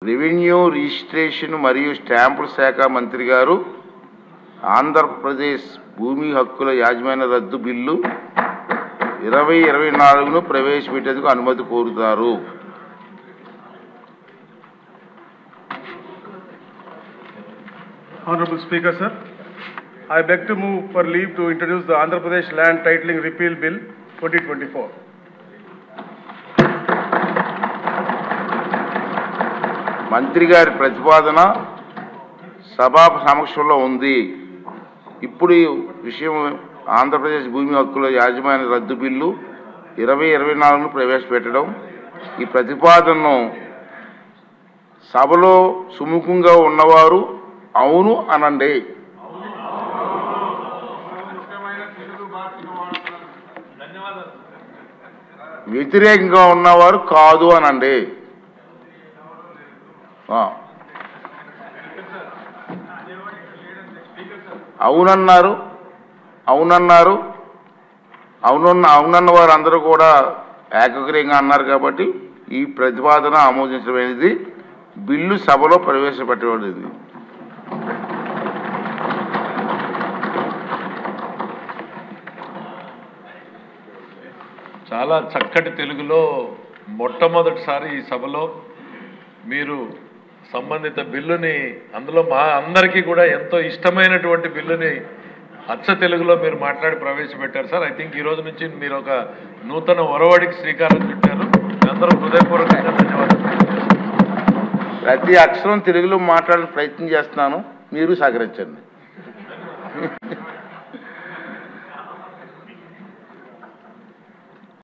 Revenue registration మరియు స్టాంపుల శాఖ మంత్రి గారు ఆంధ్రప్రదేశ్ భూమి హక్కుల యాజమాన్య రద్దు బిల్లు 2024ను ప్రవేశపెట్టేందుకు అనుమతి కోరుతారు. Honorable Speaker, sir, I beg to move for leave to introduce the Andhra Pradesh Land Titling Repeal Bill 2024. మంత్రి గారి ప్రతిపాదన సభా సమక్షంలో ఉంది. ఇప్పుడు ఈ విషయం ఆంధ్రప్రదేశ్ భూమి హక్కుల యాజమాన్య రద్దు బిల్లు 2024ను ప్రవేశపెట్టడం. ఈ ప్రతిపాదనను సభలో సుముఖంగా ఉన్నవారు అవును అనండి. వ్యతిరేకంగా ఉన్నవారు కాదు అనండి. అవునన్నారు అవునన్నారు అవునన్న వారు అందరూ కూడా ఏకగ్రీయంగా అన్నారు. కాబట్టి ఈ ప్రతిపాదన ఆమోదించడమైనది. బిల్లు సభలో ప్రవేశపెట్టబడింది. చాలా చక్కటి తెలుగులో మొట్టమొదటిసారి ఈ సభలో మీరు సంబంధిత బిల్లుని, అందులో మా అందరికీ కూడా ఎంతో ఇష్టమైనటువంటి బిల్లుని అచ్చ తెలుగులో మీరు మాట్లాడి ప్రవేశపెట్టారు సార్. ఐ థింక్ ఈ రోజు నుంచి మీరు ఒక నూతన ఒరవడికి శ్రీకారం చుట్టారు. అందరూ హృదయపూర్వకంగా ధన్యవాదాలు. ప్రతి అక్షరం తెలుగులో మాట్లాడే ప్రయత్నం చేస్తున్నాను, మీరు సహకరించండి.